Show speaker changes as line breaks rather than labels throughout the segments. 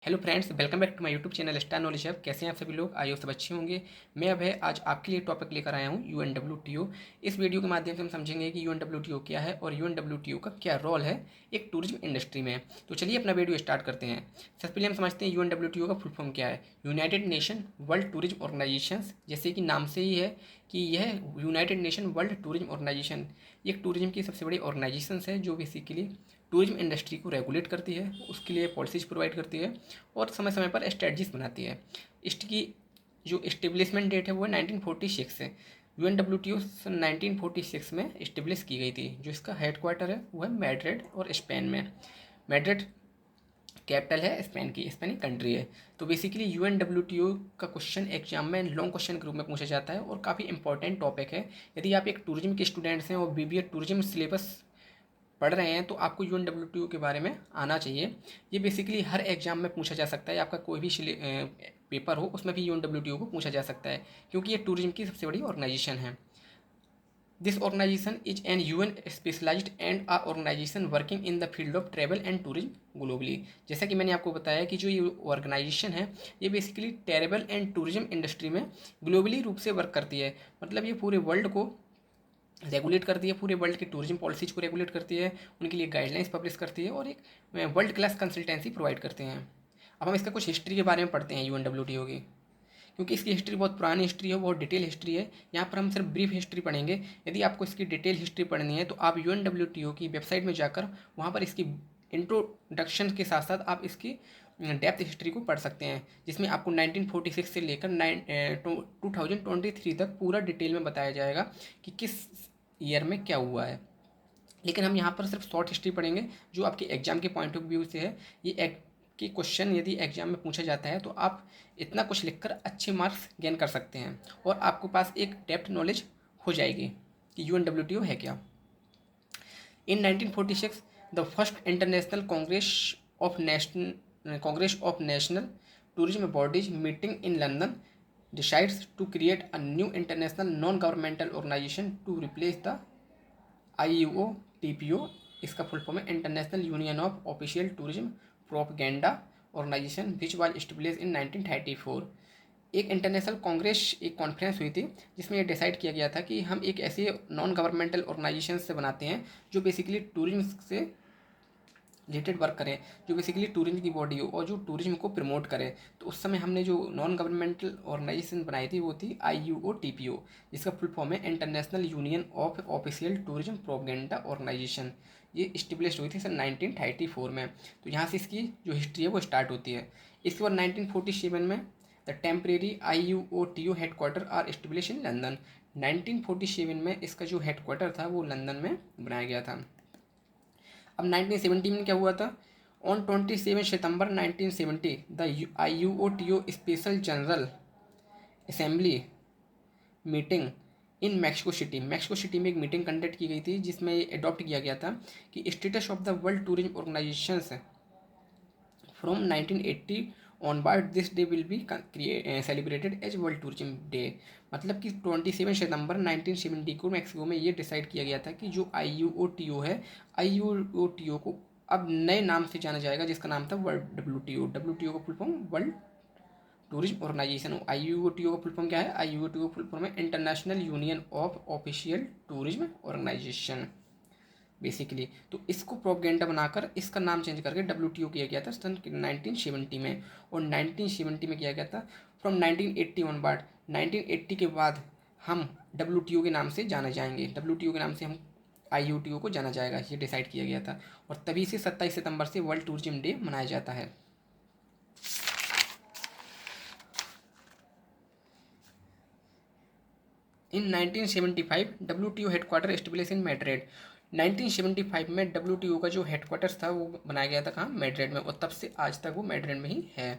Hello friends, welcome back to my YouTube channel star knowledge hub. कैसे हैं आप सभी लोग? आइए सब अच्छे होंगे। मैं अभय आज आपके लिए टॉपिक लेकर आया हूं यूएनडब्ल्यूटीओ। इस वीडियो के माध्यम से हम समझेंगे कि यूएनडब्ल्यूटीओ क्या है और यूएनडब्ल्यूटीओ का क्या रोल है एक टूरिज्म इंडस्ट्री में। तो चलिए अपना वीडियो स्टार्ट करते हैं। सबसे पहले हम समझते हैं यूएनडब्ल्यूटीओ का फुल फॉर्म क्या है। United Nation World Tourism Organization, जैसे कि नाम से ही है कि यह United Nation World Tourism Organization एक टूरिज्म की सबसे बड़ी ऑर्गेनाइजेशन है जो बेसिकली टूरिज्म इंडस्ट्री को रेगुलेट करती है, उसके लिए पॉलिसीज प्रोवाइड करती है और समय समय पर स्ट्रेटजीज बनाती है। इसकी जो इस्टेब्लिशमेंट डेट है वो है 1946 से। यूएनडब्ल्यूटीओ सन 1946 में इस्टेब्लिश की गई थी। जो इसका हेडक्वार्टर है वो है मैड्रिड और स्पेन में। मैड्रिड कैपिटल है स्पेन की, स्पेन कंट्री है। तो बेसिकली यूएनडब्ल्यूटीओ का क्वेश्चन एग्जाम में लॉन्ग क्वेश्चन के रूप में पूछा जाता है और काफ़ी इंपॉर्टेंट टॉपिक है। यदि आप एक टूरिज्म के स्टूडेंट्स हैं और बीबीए टूरिज्म सिलेबस पढ़ रहे हैं तो आपको यूएनडब्ल्यूटीओ के बारे में आना चाहिए। ये बेसिकली हर एग्जाम में पूछा जा सकता है। आपका कोई भी पेपर हो उसमें भी यूएनडब्ल्यूटीओ को पूछा जा सकता है, क्योंकि ये टूरिज्म की सबसे बड़ी ऑर्गेनाइजेशन है। This organization is an UN specialized and uh organization working in the field of travel and tourism globally. जैसा कि मैंने आपको बताया कि जो ये ऑर्गेनाइजेशन है ये basically travel and tourism industry में ग्लोबली रूप से वर्क करती है। मतलब ये पूरे वर्ल्ड को रेगुलेट करती है, पूरे वर्ल्ड की टूरिज्म पॉलिसीज को रेगुलेट करती है, उनके लिए गाइडलाइंस पब्लिश करती है और एक वर्ल्ड क्लास कंसल्टेंसी प्रोवाइड करते हैं। अब हम इसका कुछ हिस्ट्री के बारे में पढ़ते हैं यूएनडब्ल्यूटीओ की, क्योंकि इसकी हिस्ट्री बहुत पुरानी हिस्ट्री है, बहुत डिटेल हिस्ट्री है। यहाँ पर हम सिर्फ ब्रीफ हिस्ट्री पढ़ेंगे। यदि आपको इसकी डिटेल हिस्ट्री पढ़नी है तो आप यूएनडब्ल्यूटीओ की वेबसाइट में जाकर वहाँ पर इसकी इंट्रोडक्शन के साथ साथ आप इसकी डेप्थ हिस्ट्री को पढ़ सकते हैं, जिसमें आपको 1946 से लेकर 2023 तक पूरा डिटेल में बताया जाएगा कि किस ईयर में क्या हुआ है। लेकिन हम यहाँ पर सिर्फ शॉर्ट हिस्ट्री पढ़ेंगे जो आपके एग्जाम के पॉइंट ऑफ व्यू से है। ये कि क्वेश्चन यदि एग्जाम में पूछा जाता है तो आप इतना कुछ लिखकर अच्छे मार्क्स गेन कर सकते हैं और आपके पास एक डेप्थ नॉलेज हो जाएगी कि यूएनडब्ल्यूटीओ है क्या। इन 1946 the first international Congress of national tourism bodies meeting in London decides to create a new international non-governmental organization to replace the IUO TPO। इसका फुल फॉर्म है International Union of Official Tourism Propaganda Organization which was establish in 1934। एक international Congress, एक conference हुई थी जिसमें ये decide किया गया था कि हम एक ऐसे नॉन गवर्नमेंटल ऑर्गेनाइजेशन से बनाते हैं जो बेसिकली टूरिज्म से रिलेटेड वर्क करें, जो बेसिकली टूरिज्म की बॉडी हो और जो टूरिज्म को प्रमोट करे। तो उस समय हमने जो नॉन गवर्नमेंटल ऑर्गेनाइजेशन बनाई थी वो थी IUO TPO, जिसका फुल फॉर्म है International Union of Official Tourism Propaganda Organization. ये इस्टेब्लिश हुई थी सन 1934 में। तो यहाँ से इसकी जो हिस्ट्री है वो स्टार्ट होती है। इसके बाद 1947 में the temporary IUOTO headquarter are establish in London. 1947 में इसका जो हेडक्वार्टर था वो लंदन में बनाया गया था। अब 1970 में क्या हुआ था? On 27 September 1970 the IUOTO special general assembly meeting in Mexico city में एक मीटिंग कंडक्ट की गई थी जिसमें ये अडॉप्ट किया गया था कि status of the World Tourism Organizations from 1980 onward this day will be celebrated as World Tourism Day. मतलब कि 27 सितंबर 1970 को मैक्सिको में ये डिसाइड किया गया था कि जो IUOTO है, IUOTO को अब नए नाम से जाना जाएगा जिसका नाम था वर्ल्ड WTO का full form World Tourism Organization. IUOTO का फुल फॉर्म क्या है? IUOTO का फुल फॉर्म है International Union of Official Tourism Organization basically. तो इसको प्रोपगेंडा बनाकर इसका नाम चेंज करके WTO किया गया था सन 1970 में। और 1970 में किया गया था फ्रॉम 1980 ऑनवर्ड। 1980 के बाद हम WTO के नाम से जाना जाएंगे, WTO के नाम से हम IUTO को जाना जाएगा, ये डिसाइड किया गया था। और तभी से 27 सितंबर से वर्ल्ड टूरिज्म डे मनाया जाता है। इन 1975 WTO headquarter establish in Madrid. 1975 में WTO का जो हेडक्वार्टर्स था वो बनाया गया था कहाँ? मैड्रिड में। और तब से आज तक वो मैड्रिड में ही है।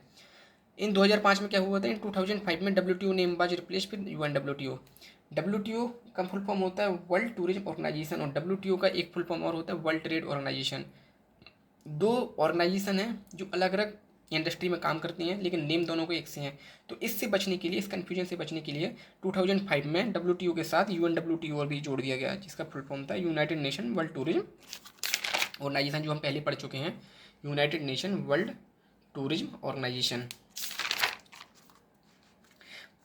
इन 2005 में क्या हुआ था? इन 2005 में WTO name was replace with UNWTO। WTO का फुल फॉर्म होता है वर्ल्ड टूरिज्म ऑर्गेनाइजेशन और WTO का एक फुल फॉर्म और होता है वर्ल्ड ट्रेड ऑर्गेनाइजेशन। दो ऑर्गेनाइजेशन हैं जो अलग अलग इंडस्ट्री में काम करती हैं लेकिन नेम दोनों को एक से हैं। तो इससे बचने के लिए, इस कन्फ्यूजन से बचने के लिए 2005 में WTO के साथ UNWTO और भी जोड़ दिया गया जिसका फुल फॉर्म था United Nation World Tourism Organization, जो हम पहले पढ़ चुके हैं। United Nation World Tourism Organization.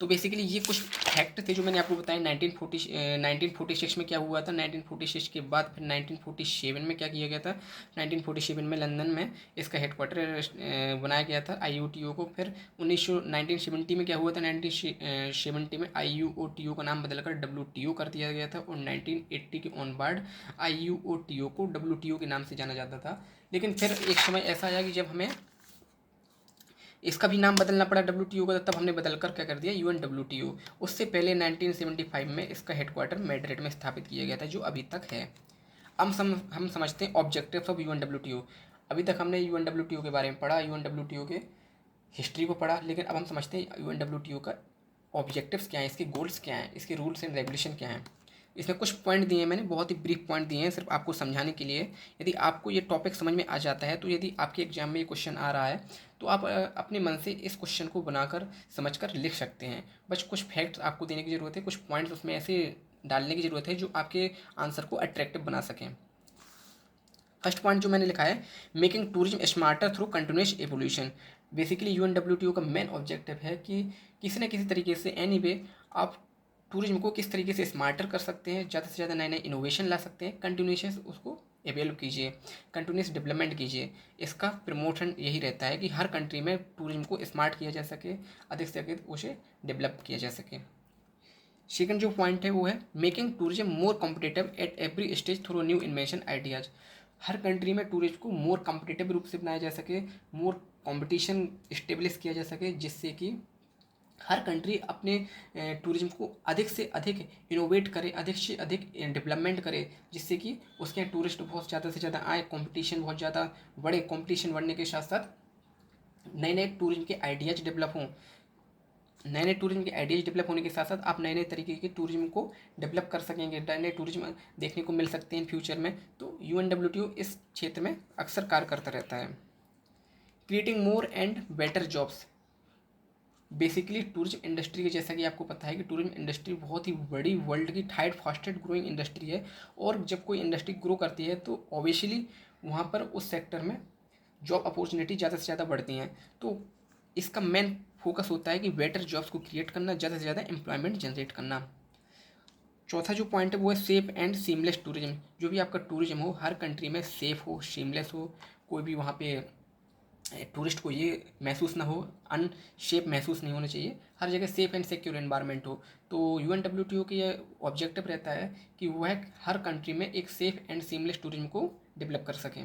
तो बेसिकली ये कुछ फैक्ट थे जो मैंने आपको बताया। 1946 में क्या हुआ था, 1946 के बाद फिर 1947 में क्या किया गया था, 1947 में लंदन में इसका हेडक्वार्टर बनाया गया था IUTO को। फिर 1970 में क्या हुआ था, 1970 में IUOTO का नाम बदलकर WTO कर दिया गया था, और 1980 के ऑनवर्ड IUOTO को WTO के नाम से जाना जाता था। लेकिन फिर एक समय ऐसा आया कि जब हमें इसका भी नाम बदलना पड़ा WTO का, तब हमने बदल कर क्या कर दिया, UNWTO। उससे पहले 1975 में इसका हेडक्वार्टर मैड्रिड में स्थापित किया गया था, जो अभी तक है। अब हम समझते हैं ऑब्जेक्टिव्स ऑफ UNWTO। अभी तक हमने UNWTO के बारे में पढ़ा, UNWTO के हिस्ट्री को पढ़ा, लेकिन अब हम समझते हैं UNWTO का ऑब्जेक्टिव्स क्या हैं, इसके गोल्स क्या हैं, इसके रूल्स एंड रेगुलेशन क्या हैं। इसमें कुछ पॉइंट दिए हैं मैंने, बहुत ही ब्रीफ पॉइंट दिए हैं सिर्फ आपको समझाने के लिए। यदि आपको ये टॉपिक समझ में आ जाता है, तो यदि आपके एग्जाम में ये क्वेश्चन आ रहा है, तो आप अपने मन से इस क्वेश्चन को बनाकर समझकर लिख सकते हैं। बस कुछ फैक्ट्स आपको देने की ज़रूरत है, कुछ पॉइंट्स उसमें ऐसे डालने की ज़रूरत है जो आपके आंसर को अट्रैक्टिव बना सकें। फर्स्ट पॉइंट जो मैंने लिखा है, making tourism smarter through continuous evolution. Basically UNWTO का मेन ऑब्जेक्टिव है कि किसी न किसी तरीके से एनी वे आप टूरिज्म को किस तरीके से स्मार्टर कर सकते हैं, ज़्यादा से ज़्यादा नए नए इनोवेशन ला सकते हैं, कंटिन्यूशन उसको एवेल कीजिए, कंटिन्यूस डेवलपमेंट कीजिए। इसका प्रमोशन यही रहता है कि हर कंट्री में टूरिज्म को स्मार्ट किया जा सके, अधिक से अधिक उसे डेवलप किया जा सके। सेकंड जो पॉइंट है वो है making tourism more competitive at every stage through new invention ideas. Her country में टूरिज्म को मोर कॉम्पिटिटिव रूप से बनाया जा सके, मोर कंपटीशन इस्टेब्लिश किया जा सके, जिससे कि हर कंट्री अपने टूरिज्म को अधिक से अधिक इनोवेट करे, अधिक से अधिक डेवलपमेंट करे, जिससे कि उसके यहाँ टूरिस्ट बहुत ज़्यादा से ज़्यादा आए, कंपटीशन बहुत ज़्यादा बढ़े। कंपटीशन बढ़ने के साथ साथ नए नए टूरिज्म के आइडियाज़ डेवलप हों। नए नए टूरिज्म के आइडियाज़ डेवलप होने के साथ साथ आप नए नए तरीके के टूरिज्म को डेवलप कर सकेंगे, नए नए टूरिज्म देखने को मिल सकते हैं इन फ्यूचर में। तो UNWTO इस क्षेत्र में अक्सर कार्य करता रहता है। Creating more and better jobs. Basically tourism industry के, जैसा कि आपको पता है कि टूरिज्म इंडस्ट्री बहुत ही बड़ी, वर्ल्ड की थर्ड फास्टेस्ट ग्रोइंग इंडस्ट्री है। और जब कोई इंडस्ट्री ग्रो करती है तो ऑब्वियसली वहाँ पर उस सेक्टर में जॉब अपॉर्चुनिटी ज़्यादा से ज़्यादा बढ़ती हैं। तो इसका मेन फोकस होता है कि बेटर जॉब्स को क्रिएट करना, ज़्यादा से ज़्यादा एम्प्लॉयमेंट जनरेट करना। चौथा जो पॉइंट है वो है सेफ एंड सीमलेस टूरिज्म। जो भी आपका टूरिज्म हो हर कंट्री में सेफ हो, सीमलेस हो, कोई भी वहाँ पे टूरिस्ट को ये महसूस ना हो, अनसेफ महसूस नहीं होना चाहिए, हर जगह सेफ एंड सिक्योर एनवायरनमेंट हो। तो UNWTO की ये ऑब्जेक्टिव रहता है कि वह हर कंट्री में एक सेफ एंड सीमलेस टूरिज्म को डेवलप कर सकें।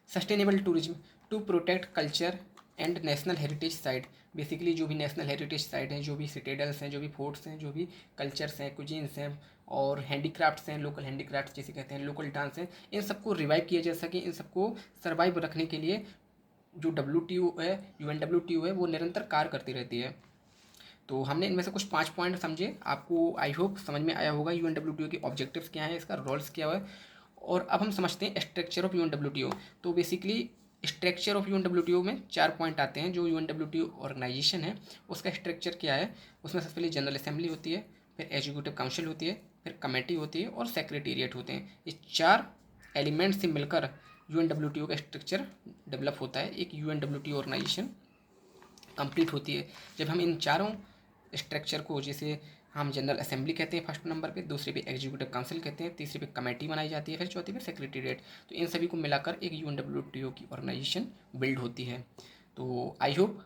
Sustainable tourism to protect culture and national heritage site. Basically जो भी नेशनल हेरिटेज साइट हैं, जो भी सिटेडल्स हैं, जो भी फोर्ट्स हैं, जो भी कल्चर्स हैं, कुजीन्स हैं और हैंडीक्राफ्ट्स हैं, लोकल हैंडीक्राफ्ट्स जैसे कहते हैं, लोकल डांस हैं, इन सबको रिवाइव किया जा सके। इन सबको सर्वाइव रखने के लिए जो WTO है, UNWTO है, वो निरंतर कार्य करती रहती है। तो हमने इनमें से कुछ 5 पॉइंट समझे, आपको आई होप समझ में आया होगा UNWTO के ऑब्जेक्टिव्स क्या हैं, इसका रोल्स क्या है। और अब हम समझते हैं स्ट्रक्चर ऑफ UNWTO। तो बेसिकली स्ट्रक्चर ऑफ UNWTO में 4 पॉइंट आते हैं। जो UNWTO ऑर्गेनाइजेशन है उसका स्ट्रक्चर क्या है, उसमें सबसे पहले जनरल असेंबली होती है, फिर एग्जीक्यूटिव काउंसिल होती है, फिर कमेटी होती है और सेक्रेटेरिएट होते हैं। ये 4 एलिमेंट से मिलकर UNWTO का स्ट्रक्चर डेवलप होता है, एक UNWTO ऑर्गेनाइजेशन कंप्लीट होती है। जब हम इन चारों स्ट्रक्चर को, जैसे हम जनरल असेंबली कहते हैं फर्स्ट नंबर पे, दूसरे पे एग्जीक्यूटिव काउंसिल कहते हैं, तीसरे पे कमेटी बनाई जाती है, फिर चौथी पे सेक्रेटेरिएट, तो इन सभी को मिलाकर एक UNWTO की ऑर्गेनाइजेशन बिल्ड होती है। तो आई होप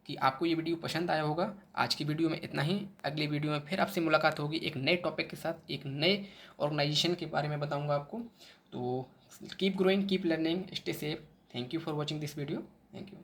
कि आपको ये वीडियो पसंद आया होगा। आज की वीडियो में इतना ही। अगली वीडियो में फिर आपसे मुलाकात होगी एक नए टॉपिक के साथ, एक नए ऑर्गेनाइजेशन के बारे में बताऊँगा आपको। तो keep growing, keep learning, stay safe. Thank you for watching this video. Thank you.